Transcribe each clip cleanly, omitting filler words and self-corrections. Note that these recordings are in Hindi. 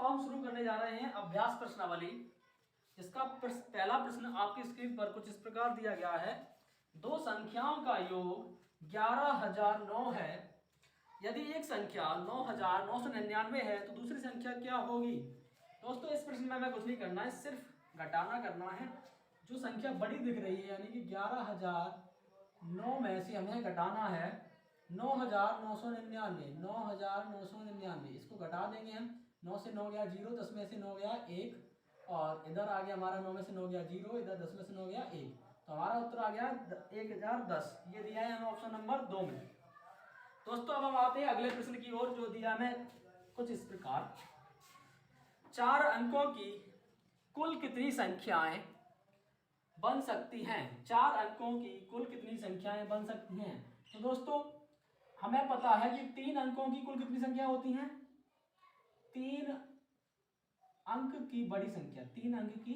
अब हम शुरू करने जा रहे हैं अभ्यास प्रश्नावली। इसका पहला प्रश्न आपकी स्क्रीन पर कुछ इस प्रकार दिया गया है। दो संख्याओं का योग 11,009 है। यदि एक संख्या 9,999 है तो दूसरी संख्या क्या होगी? दोस्तों इस प्रश्न में हमें कुछ नहीं करना है, सिर्फ घटाना करना है। जो संख्या बड़ी दिख रही है यानी कि 11,009 में से हमें घटाना है 9,999। 9,999 इसको घटा देंगे हम। 9 से 9 गया 0, 10 में से 9 गया 1, और इधर आ गया हमारा 9 में से 9 गया 0, इधर 10 में से 9 गया 1, तो हमारा उत्तर आ गया 1010। ये दिया है हमें ऑप्शन नंबर 2 में। दोस्तों अब हम आते हैं अगले प्रश्न की ओर, जो दिया हमें कुछ इस प्रकार। 4 अंकों की कुल कितनी संख्याएं बन सकती हैं? 4 अंकों की कुल कितनी संख्याएं बन सकती हैं? तो दोस्तों हमें पता है कि 3 अंकों की कुल कितनी संख्या होती हैं? 3 अंक की बड़ी संख्या, 3 अंक की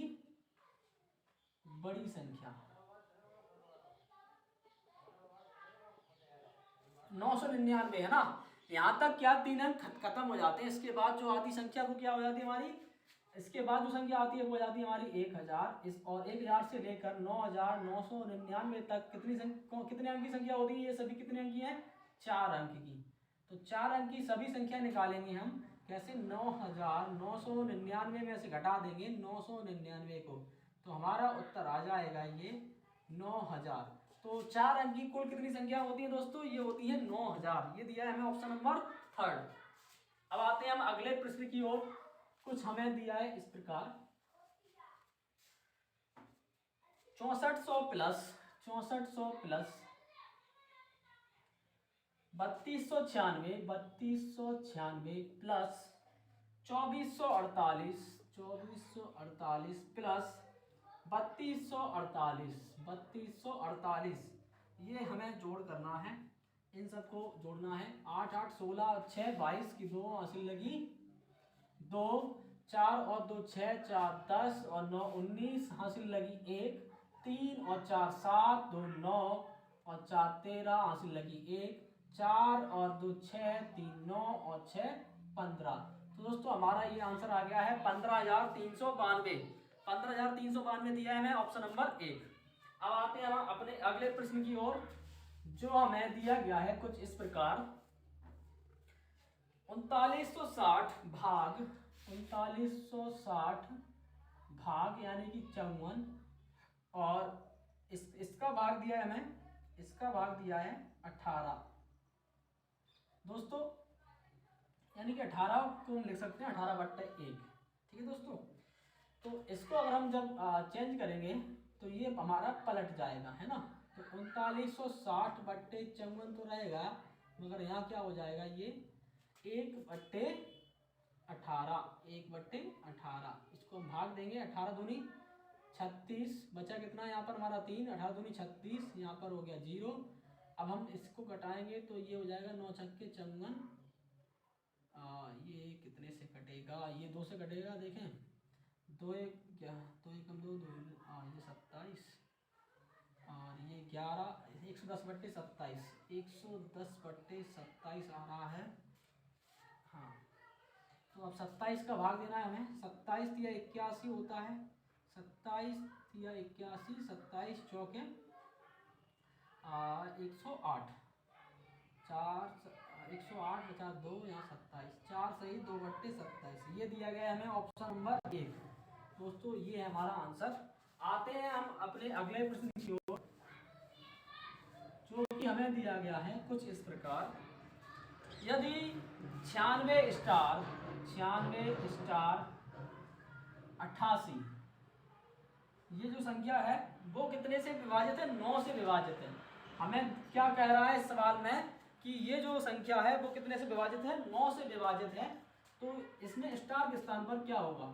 बड़ी संख्या 999 है ना। यहां तक क्या 3 अंक खत्म हो जाते हैं। इसके बाद जो आती संख्या वो क्या हो जाती है हमारी? इसके बाद जो संख्या आती है वो हो जाती है हमारी 1000। इस और 1000 से लेकर 9,999 तक कितने अंक की संख्या होती है? ये सभी कितने अंक की हैं? 4 अंक की। तो 4 अंक की सभी संख्या निकालेंगे हम कैसे? 9,999 में से घटा देंगे 999 को, तो हमारा उत्तर आ जाएगा ये 9,000। तो 4 अंक की कुल कितनी संख्या होती है दोस्तों? ये होती है 9,000। ये दिया है हमें ऑप्शन नंबर 3। अब आते हैं हम अगले प्रश्न की ओर। कुछ हमें दिया है इस प्रकार। 6400 प्लस 3296 प्लस 2448 प्लस 3248 ये हमें जोड़ करना है। इन सबको जोड़ना है। 8 8 16 6 22 की 2 हासिल लगी 2, 4 और 2 6 4 10 और 9 19 हासिल लगी 1, 3 और 4 7 2 9 और 4 13 हासिल लगी 1, 4 और 2 6 3 9 और 6 15। तो दोस्तों हमारा ये आंसर आ गया है 15,392। 15,392 दिया है हमें ऑप्शन नंबर 1। अब आते हैं हम अपने अगले प्रश्न की ओर, जो हमें दिया गया है कुछ इस प्रकार। 3960 भाग यानी कि 54, और इसका भाग दिया है हमें, इसका भाग दिया है 18। दोस्तों यानी कि 18 को हम लिख सकते हैं 18/1। ठीक है दोस्तों। तो इसको अगर हम जब चेंज करेंगे तो ये हमारा पलट जाएगा, है ना। तो 3960/54 तो रहेगा, मगर यहाँ क्या हो जाएगा? ये 1/18 इसको हम भाग देंगे। 18 दूनी 36, बचा कितना यहाँ पर हमारा 3, 18 दूनी 36, यहाँ पर हो गया 0। अब हम इसको घटाएंगे तो ये हो जाएगा 9 छक्के 54। ये कितने से कटेगा? ये 2 से कटेगा। देखें 2 1 क्या 2 1 2 2 ये 27 और ये 11, 110/27 110/27 आ रहा है। हाँ तो अब 27 का भाग देना है हमें। 27 या 81 होता है। 27 या 81, 27 चौके 108, 108 बचा 2, यहाँ 27, 4 सही 2/27। ये दिया गया है हमें ऑप्शन नंबर 1। दोस्तों ये है हमारा आंसर। आते हैं हम अपने अगले प्रश्न की ओर, जो कि हमें दिया गया है कुछ इस प्रकार। यदि 96 स्टार 88 ये जो संख्या है वो कितने से विभाजित है? 9 से विभाजित है। हमें क्या कह रहा है इस सवाल में कि ये जो संख्या है वो कितने से विभाजित है? 9 से विभाजित है। तो इसमें स्टार के स्थान पर क्या होगा?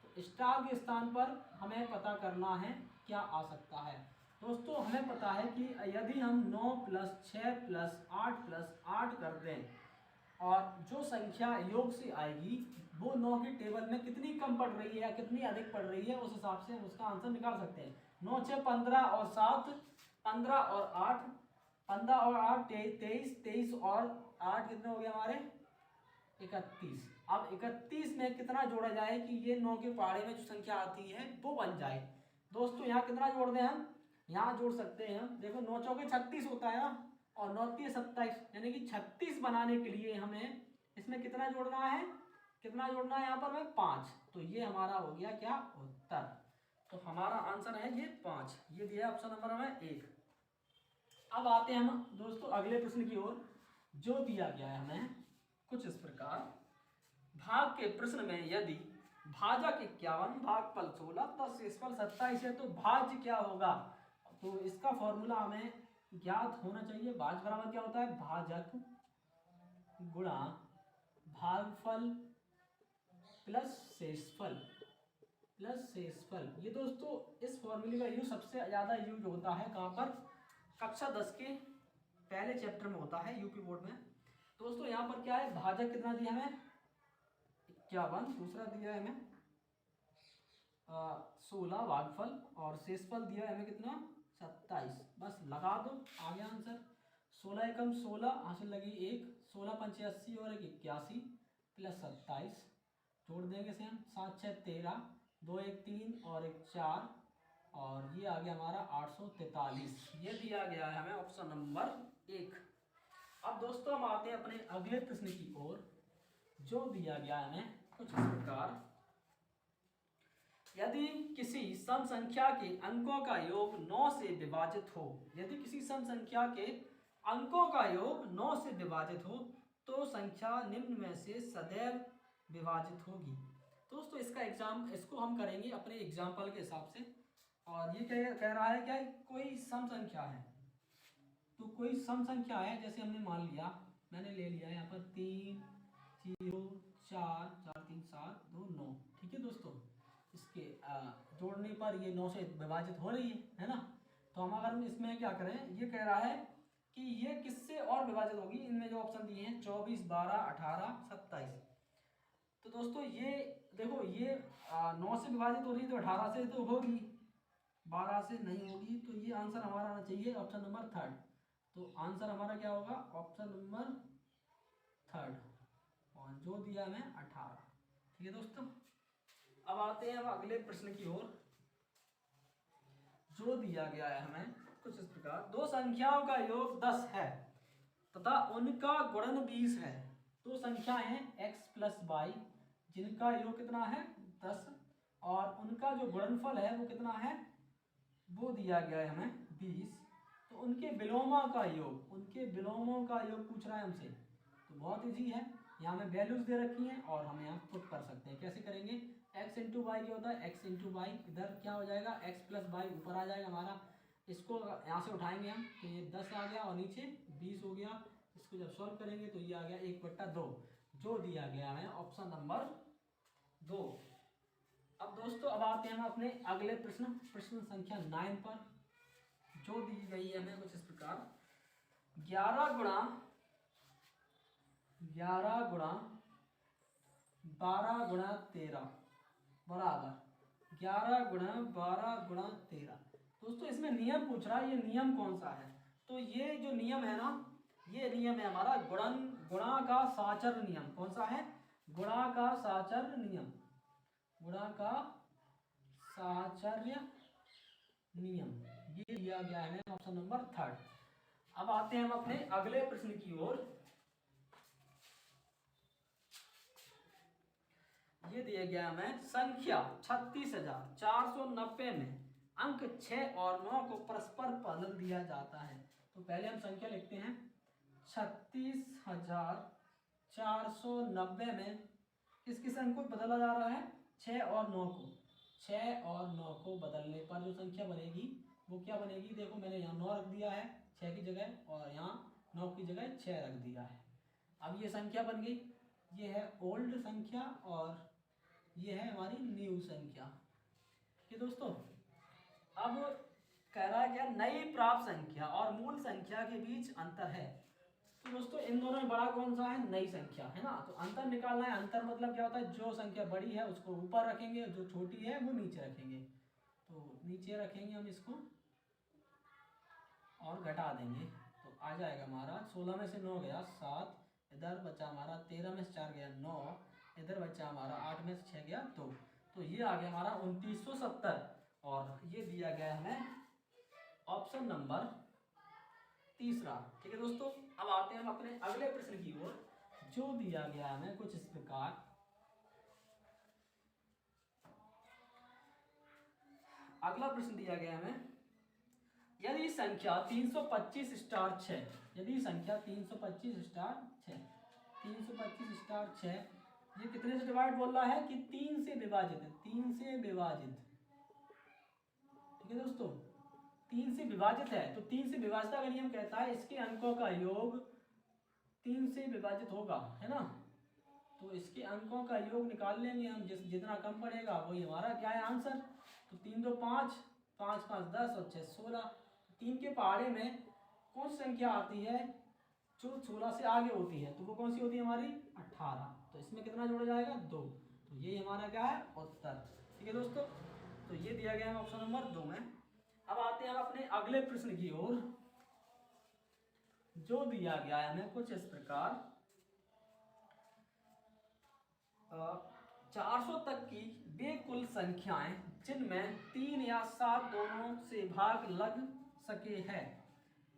तो स्टार के स्थान पर हमें पता करना है क्या आ सकता है। दोस्तों हमें पता है कि यदि हम 9 + 6 + 8 + 8 कर दें और जो संख्या योग से आएगी वो 9 के टेबल में कितनी कम पड़ रही है या कितनी अधिक पड़ रही है, उस हिसाब से हम उसका आंसर निकाल सकते हैं। 9 6 15 और 7 15 और 8 23 23 और 8 कितने हो गए हमारे? 31। अब 31 में कितना जोड़ा जाए कि ये 9 के पहाड़े में जो संख्या आती है वो बन जाए। दोस्तों यहाँ कितना जोड़ दें हम, यहाँ जोड़ सकते हैं हम, देखो 9 चौके 36 होता है ना, और 9 तिये 27, यानी कि 36 बनाने के लिए हमें इसमें कितना जोड़ना है, कितना जोड़ना है यहाँ पर में 5। तो ये हमारा हो गया क्या उत्तर। तो हमारा आंसर है ये 5, ये दिया ऑप्शन नंबर हमें 1। अब आते हैं हम दोस्तों अगले प्रश्न की ओर, जो दिया गया है हमें कुछ इस प्रकार। भाग के प्रश्न में यदि भाजक 51 भागफल 16 तथा शेषफल 27 है तो भाज्य क्या होगा। तो इसका फॉर्मूला हमें ज्ञात होना चाहिए। भाज्य बराबर क्या होता है, भाजक गुणा भागफल प्लस शेषफल प्लस शेषफल। ये दोस्तों इस फॉर्मूले का यूज सबसे ज्यादा यूज होता है कहाँ पर, कक्षा 10 के पहले चैप्टर में होता है यूपी बोर्ड में। दोस्तों यहाँ पर क्या है, भाजक कितना दिया हमें 51, दूसरा दिया है हमें 16 भागफल, और शेषफल दिया है हमें कितना 27। बस लगा दो, आ गया आंसर। 16 एकम 16 हासिल लगी 1, 16 पंचे 80 और 1 81 प्लस 27 जोड़ देंगे से हम 7 6 13, 2 1 3 और 1 4, और ये आ गया हमारा 843। ये दिया गया है हमें ऑप्शन नंबर 1। अब दोस्तों हम आते हैं अपने अगले प्रश्न की ओर, जो दिया गया है हमें कुछ इस प्रकार। यदि किसी सम संख्या के अंकों का योग 9 से विभाजित हो, यदि किसी सम संख्या के अंकों का योग 9 से विभाजित हो तो संख्या निम्न में से सदैव विभाजित होगी। दोस्तों इसको हम करेंगे अपने एग्जाम्पल के हिसाब से। और ये कह रहा है क्या, कोई सम संख्या है, तो कोई सम संख्या है, जैसे हमने मान लिया, मैंने ले लिया यहाँ पर 3 0 4 4 3 7 2 9, ठीक है दोस्तों। इसके जोड़ने पर ये 9 से विभाजित हो रही है ना। तो हम अगर इसमें क्या करें, ये कह रहा है कि ये किससे और विभाजित होगी, इनमें जो ऑप्शन दिए हैं 24 12 18 27। तो दोस्तों ये देखो, ये 9 से विभाजित हो रही है तो 18 से तो होगी, 12 से नहीं होगी। तो ये आंसर हमारा आना चाहिए ऑप्शन नंबर 3। तो आंसर हमारा क्या होगा, ऑप्शन नंबर 3, और जो दिया हमें 18। ठीक है दोस्तों। अब आते हैं हम अगले प्रश्न की ओर, जो दिया गया है हमें कुछ इस प्रकार। दो संख्याओं का योग 10 है तथा उनका गुणन 20 है। दो संख्याएं हैं x प्लस वाई, जिनका योग कितना है 10, और उनका जो गुणनफल है वो कितना है, वो दिया गया है हमें 20। तो उनके विलोमा का योग, उनके विलोमों का योग पूछ रहा है हमसे। तो बहुत ईजी है, यहाँ में वैल्यूज दे रखी हैं और हम यहाँ पुट कर सकते हैं। कैसे करेंगे, x इंटू वाई क्या होता है, x इंटू वाई, इधर क्या हो जाएगा x प्लस वाई, ऊपर आ जाएगा हमारा, इसको यहाँ से उठाएंगे हम तो ये 10 आ गया और नीचे 20 हो गया। इसको जब सॉल्व करेंगे तो ये आ गया 1/2, जो दिया गया है ऑप्शन नंबर 2। अब दोस्तों अब आते हैं हम अपने अगले प्रश्न संख्या 9 पर, जो दी गई है हमें कुछ इस प्रकार। 11 गुणा 12 गुणा 13 बराबर 11 गुणा 12 गुणा 13। दोस्तों इसमें नियम पूछ रहा है, ये नियम कौन सा है। तो ये जो नियम है ना, ये नियम है हमारा गुणा का साचर नियम। कौन सा है, गुणा का साचर नियम, गुणा का साचर्य नियम, ये दिया गया है ऑप्शन नंबर 3। अब आते हैं हम अपने अगले प्रश्न की ओर। ये दिया गया हमें संख्या 36,490 में अंक 6 और 9 को परस्पर बदल दिया जाता है। तो पहले हम संख्या लिखते हैं 36,490 में किस किस अंक को बदला जा रहा है, 6 और 9 को। 6 और 9 को बदलने पर जो संख्या बनेगी वो क्या बनेगी, देखो मैंने यहाँ 9 रख दिया है 6 की जगह, और यहाँ 9 की जगह 6 रख दिया है। अब ये संख्या बन गई, ये है ओल्ड संख्या और ये है हमारी न्यू संख्या। ठीक है दोस्तों। अब कह रहा है क्या, नई प्राप्त संख्या और मूल संख्या के बीच अंतर है। तो दोस्तों इन दोनों में बड़ा कौन सा है, नई संख्या है ना। तो अंतर निकालना है। अंतर मतलब क्या होता है, जो संख्या बड़ी है उसको ऊपर रखेंगे, जो छोटी है वो नीचे रखेंगे। तो नीचे रखेंगे हम इसको और घटा देंगे, तो आ जाएगा हमारा 16 में से 9 गया 7, इधर बचा हमारा 13 में से 4 गया 9, इधर बचा हमारा 8 में से 6 गया 2, तो ये आ गया हमारा 2970 और ये दिया गया हमें ऑप्शन नंबर तीसरा। ठीक है दोस्तों, अब आते हैं हम अपने अगले प्रश्न की ओर, जो दिया गया हमें कुछ इस प्रकार। अगला प्रश्न दिया गया हमें, यदि संख्या 325 स्टार 6, यदि संख्या 325 स्टार 6, 325 स्टार 6 ये कितने से डिवाइड बोल रहा है कि 3 से विभाजित है, 3 से विभाजित। ठीक है दोस्तों, 3 से विभाजित है, तो 3 से विभाजित का नियम कहता है इसके अंकों का योग 3 से विभाजित होगा, है ना। तो इसके अंकों का योग निकाल लेंगे हम, जितना कम पड़ेगा वही हमारा क्या है आंसर। तो 3 2 5, 5 5 10 और 6 16। 3 के पहाड़े में कौन सी संख्या आती है जो 16 से आगे होती है, तो वो कौन सी होती है हमारी 18। तो इसमें कितना जोड़ा जाएगा 2, तो ये हमारा क्या है उत्तर। ठीक है दोस्तों, तो ये दिया गया है ऑप्शन नंबर 2 में। अब आते हैं हम अपने अगले प्रश्न की ओर, जो दिया गया है हमें कुछ इस प्रकार। 400 तक की वे कुल संख्याएं जिनमें 3 या 7 दोनों से भाग लग सके है।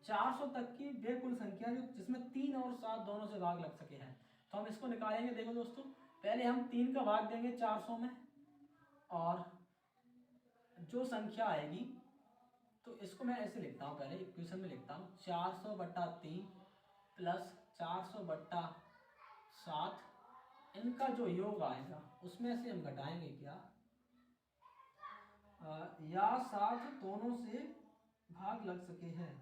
400 तक की वे कुल संख्या जो जिसमें 3 और 7 दोनों से भाग लग सके हैं, तो हम इसको निकालेंगे। देखो दोस्तों, पहले हम 3 का भाग देंगे 400 में, और जो संख्या आएगी तो इसको मैं ऐसे लिखता हूँ, पहले इक्वेशन में लिखता हूँ 400/3 प्लस 400/7, इनका जो योग आएगा उसमें से हम घटाएंगे क्या, या 7 दोनों से भाग लग सके हैं,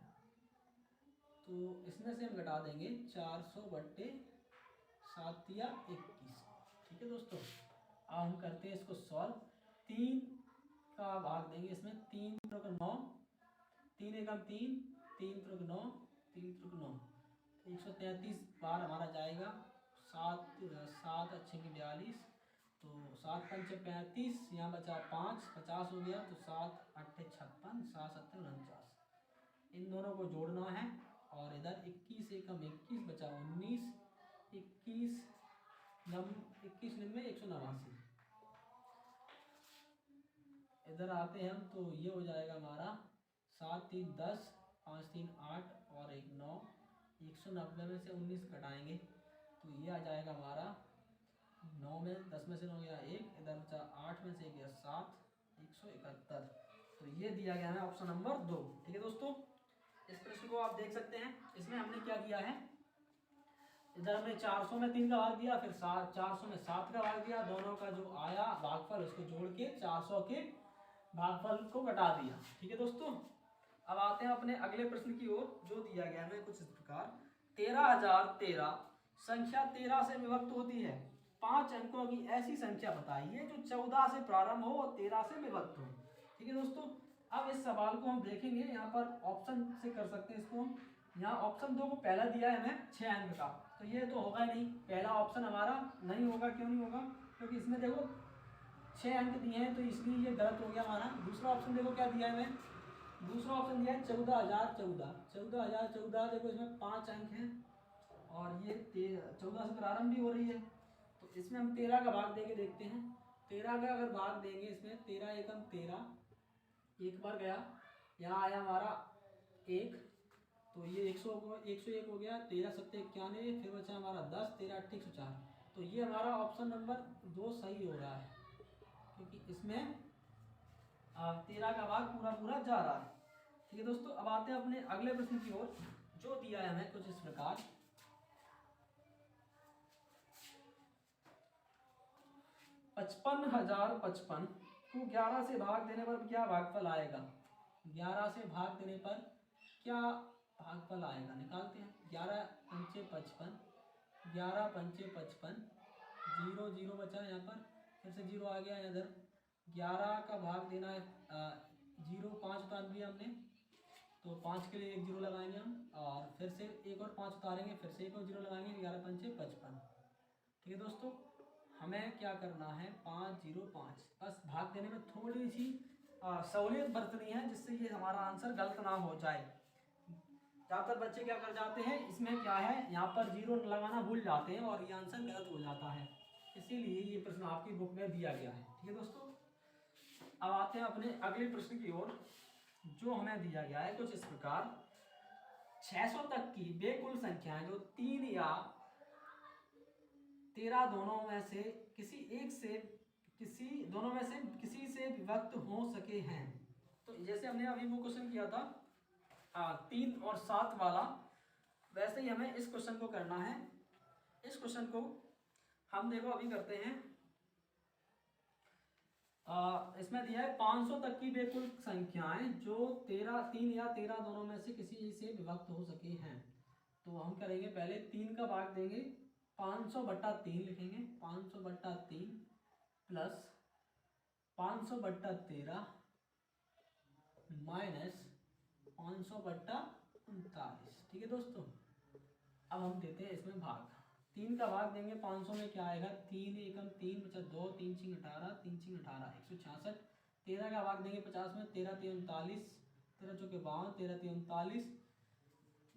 तो इसमें से हम घटा देंगे 400/7 या 21। ठीक है दोस्तों, अब हम करते हैं इसको सॉल्व। 3 का भाग देंगे इसमें, 3 त्रिक 9, 3 एकम 3, 3 त्रिक 9, 3 त्रिक 9, 133 बार हमारा जाएगा। 7 7 अच्छे की 42, तो 7 पंचे 35, यहाँ बचा 5, 50 हो गया, तो 7 8 56, 7 7 49, इन दोनों को जोड़ना है। और इधर 21 एकम 21 बचा 19, 21 99 189। इधर आते हैं हम, तो ये हो जाएगा हमारा 7 3 10, 5 3 8 और 1 9, 190 में से 19 घटाएंगे तो ये आ जाएगा हमारा 9 में 10 में से 9 गया 1, इधर बचा 8 में से गया 7, 171। तो ये दिया गया है ऑप्शन नंबर 2। ठीक है दोस्तों, इस प्रश्न को आप देख सकते हैं। इसमें हमने क्या किया है, इधर हमने 400 में 3 का भाग दिया, फिर 400 में 7 का भाग दिया, दोनों का जो आया भागफल उसको जोड़ के 400 के भागफल को घटा दिया। ठीक है दोस्तों, अब आते हैं अपने अगले प्रश्न की ओर, जो दिया गया है कुछ इस प्रकार। 13,013 संख्या 13 से विभक्त होती है। 5 अंकों की ऐसी संख्या बताइए जो 14 से प्रारंभ हो और 13 से विभक्त हो। ठीक है दोस्तों, अब इस सवाल को हम देखेंगे, यहाँ पर ऑप्शन से कर सकते हैं इसको। यहाँ ऑप्शन 2 को पहला दिया है हमें 6 अंक का, तो ये तो होगा नहीं, पहला ऑप्शन हमारा नहीं होगा। क्यों नहीं होगा, क्योंकि इसमें देखो 6 अंक दिए हैं, तो इसलिए ये गलत हो गया हमारा। दूसरा ऑप्शन देखो क्या दिया है हमें, दूसरा ऑप्शन दिया है 14,014, 14,014, देखो इसमें 5 अंक हैं और ये 14 से प्रारंभ भी हो रही है, तो इसमें हम 13 का भाग देके देखते हैं। 13 का अगर भाग देंगे इसमें, 13 एकम 13, एक बार गया, यहाँ आया हमारा 1, तो ये 101 हो गया, 13 7 91, फिर बचा हमारा 10, 13 8 104। तो ये हमारा ऑप्शन नंबर 2 सही हो रहा है, क्योंकि इसमें 13 का भाग पूरा पूरा जा रहा है। ठीक है दोस्तों, अब आते हैं अपने अगले प्रश्न की ओर, जो दिया है हमें कुछ इस प्रकार। 55,055 को 11 से भाग देने पर क्या भागफल आएगा। 11 से भाग देने पर क्या भागफल आएगा, निकालते हैं। 11 पंचे 55, 11 पंचे 55, 0 0 बचा यहाँ पर, फिर से 0 आ गया इधर। 11 का भाग देना है 0, 5 उतार दिया हमने, तो 5 के लिए 1 0 लगाएंगे हम, और फिर से एक और 5 उतारेंगे, फिर से एक और 0 लगाएंगे। 11 पंचे 55। ठीक है दोस्तों, हमें क्या करना है 5 0 5, बस भाग देने में थोड़ी सी सहूलियत बरतनी है, जिससे ये हमारा आंसर गलत ना हो जाए। ज़्यादातर बच्चे क्या कर जाते हैं, इसमें क्या है यहाँ पर 0 लगाना भूल जाते हैं और ये आंसर गलत हो जाता है। इसीलिए ये प्रश्न आपकी बुक में दिया गया है। ठीक है दोस्तों, अब आते हैं अपने अगले प्रश्न की ओर, जो हमें दिया गया है कुछ इस प्रकार। 600 तक की वे कुल संख्याएं जो 3 या 13 दोनों में से किसी से विभक्त हो सके हैं। तो जैसे हमने अभी वो क्वेश्चन किया था 3 और 7 वाला, वैसे ही हमें इस क्वेश्चन को करना है। इस क्वेश्चन को हम देखो अभी करते हैं। इसमें दिया है 500 तक की वे कुल संख्याएं जो 3 या 13 दोनों में से किसी से विभक्त हो सके हैं। तो हम करेंगे, पहले 3 का भाग देंगे, 500/3 लिखेंगे, 500/3 प्लस 500/13 माइनस 500/39। ठीक है दोस्तों, अब हम देते हैं इसमें भाग। 3 का भाग देंगे 500 में, क्या आएगा 3 एकम 3 बचा 2, 3 छिंग 18, 3 छिंग 18 166। 13 का भाग देंगे 50 में, 13 3 39, 13 चौके 52, 13 3 39,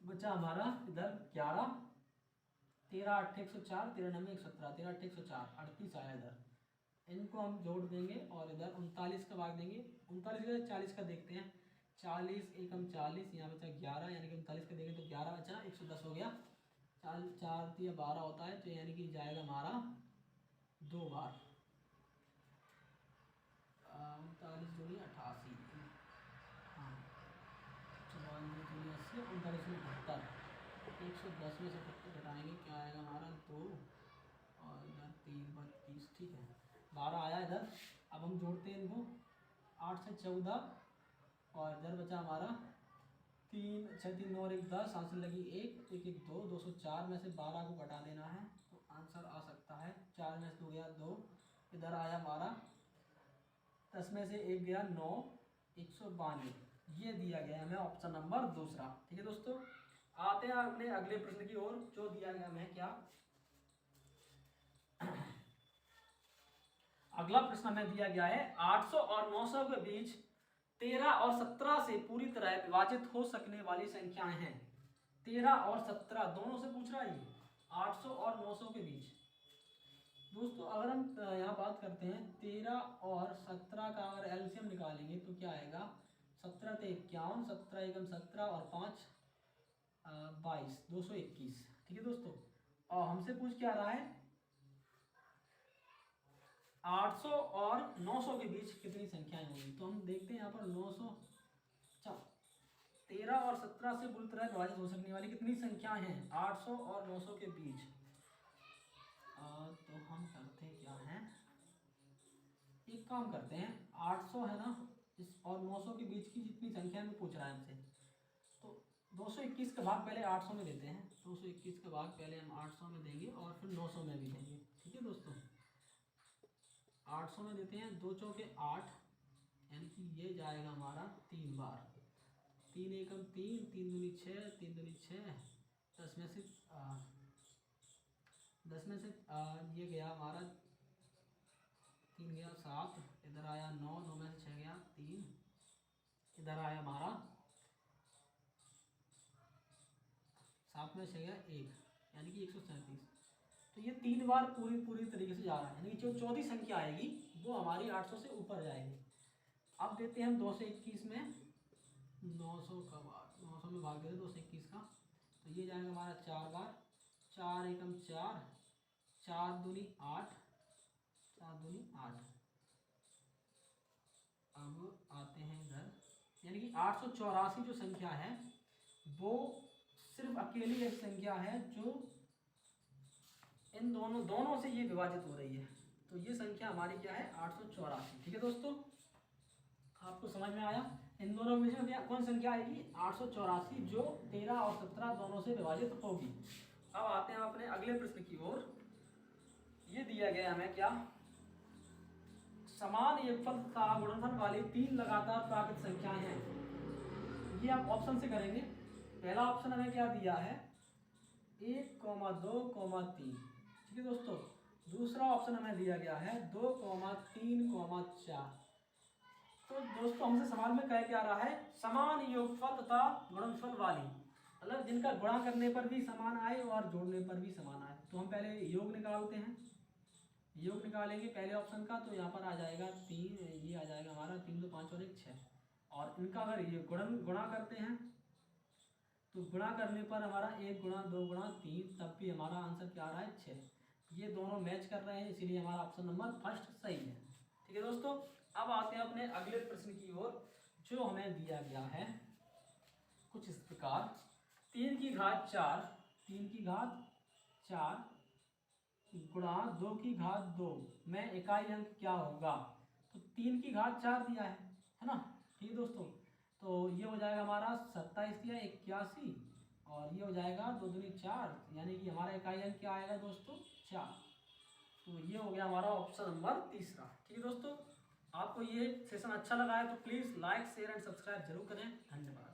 बचा हमारा इधर 11, 13 8 104, 13 9 117, 13 8 104, 38 आया इधर। इनको हम जोड़ देंगे और इधर 39 का भाग देंगे, 39 का 40 का देखते हैं, 40 एकम 40, यहाँ बचा 11, यानी कि 39 का देंगे तो 11 बचा, 110 हो गया। 4 या 12 होता है, तो यानी कि जाएगा हमारा 2 बार, 39 दूनी 88, हाँ 94 दूनी 80, 39 में 78, 110 में से 78 घटाएंगे, क्या आएगा हमारा 2 और इधर 3 32। ठीक है, 12 आया इधर। अब हम जोड़ते हैं इनको, 8 से 14 और इधर बचा हमारा 3 6 3 9 और 1 10, आंसर लगी 1 1 1 2, 204 में से 12 को घटा देना है, तो आंसर आ सकता है 4 में से 2 गया 2, इधर आया हमारा 10 में से 1 गया 9, 192। ये दिया गया है हमें ऑप्शन नंबर दूसरा। ठीक है दोस्तों, आते हैं अपने अगले प्रश्न की ओर, जो दिया गया हमें क्या, अगला प्रश्न हमें दिया गया है 800 और 900 के बीच 13 और 17 से पूरी तरह विभाजित हो सकने वाली संख्याएं हैं। 13 और 17 दोनों से पूछ रहा है ये, 800 और 900 के बीच। दोस्तों अगर हम यहाँ बात करते हैं 13 और 17 का अगर एलसीएम निकालेंगे तो क्या आएगा, 17 ते 51, 17 एकम 17 और 5 22, 221। ठीक है दोस्तों, और हमसे पूछ क्या रहा है 800 और 900 के बीच कितनी संख्याएं होंगी। तो हम देखते हैं यहाँ पर 900, 13 और 17 से पूरी तरह विभाजित हो सकने वाली कितनी संख्याएं हैं 800 और 900 के बीच। तो हम करते हैं क्या है, एक काम करते हैं, 800 है ना इस और 900 के बीच की जितनी संख्या में पूछ रहा है हमसे, तो 221 का भाग पहले 800 में देते हैं, 221 का भाग पहले हम 800 में देंगे और फिर 900 में भी देंगे। ठीक है दोस्तों, 800 में देते हैं, 2 चौके 8, यानी कि ये जाएगा हमारा 3 बार, 3 एकम 3, 3 दूनी 6, 3 दूनी 6, 10 में से 10 में से ये गया हमारा 3 गया 7, इधर आया 9, 9 में से 6 गया 3, इधर आया हमारा 7 में से 6 गया 1, यानी कि 137। तो ये 3 बार पूरी तरीके से जा रहा है, यानी कि जो चौथी संख्या आएगी वो हमारी 800 से ऊपर जाएगी। अब देते हैं हम 221 में 900 का भाग, 900 में भाग देते 221 का, तो ये जाएगा हमारा 4 बार, 4 एकम 4, 4 दूनी 8, 4 दूनी 8। अब आते हैं इधर, यानी कि 884 जो संख्या है वो सिर्फ अकेली एक संख्या है जो इन दोनों से ये विभाजित हो रही है। तो ये संख्या हमारी क्या है 884। ठीक है दोस्तों, आपको समझ में आया, इन दोनों में से कौन संख्या आएगी 884 जो 13 और 17 दोनों से विभाजित होगी। अब आते हैं अपने अगले प्रश्न की ओर। ये दिया गया हमें क्या, समान योगफल तथा गुणनफल वाली 3 लगातार प्राकृत संख्याएं हैं। ये आप ऑप्शन से करेंगे। पहला ऑप्शन हमें क्या दिया है 1, 2, 3। ठीक है दोस्तों, दूसरा ऑप्शन हमें दिया गया है 2, 3, 4। तो दोस्तों हमसे सवाल में कह क्या रहा है समान योगफल तथा गुणनफल वाली, मतलब जिनका गुणा करने पर भी समान आए और जोड़ने पर भी समान आए। तो हम पहले योग निकालते हैं, योग निकालेंगे पहले ऑप्शन का, तो यहाँ पर आ जाएगा 3, ये आ जाएगा हमारा 3 2 5 और 1 6। और इनका अगर ये गुणा करते हैं तो गुणा करने पर हमारा 1 गुणा 2 गुणा 3, तब भी हमारा आंसर क्या आ रहा है 6। ये दोनों मैच कर रहे हैं, इसीलिए हमारा ऑप्शन नंबर फर्स्ट सही है। ठीक है दोस्तों, अब आते हैं अपने अगले प्रश्न की ओर, जो हमें दिया गया है कुछ इस प्रकार। 3 की घात 4, 3 की घात 4 गुणा 2 की घात 2 में इकाई अंक क्या होगा। तो 3 की घात 4 दिया है ना। ठीक है दोस्तों, तो ये हो जाएगा हमारा 27 दिया 81, और ये हो जाएगा 2 दूनी 4, यानी कि हमारा इकाई अंक क्या आएगा दोस्तों 4। तो ये हो गया हमारा ऑप्शन नंबर तीसरा। ठीक है दोस्तों, आपको ये सेशन अच्छा लगा है तो please like share and subscribe जरूर करें। धन्यवाद।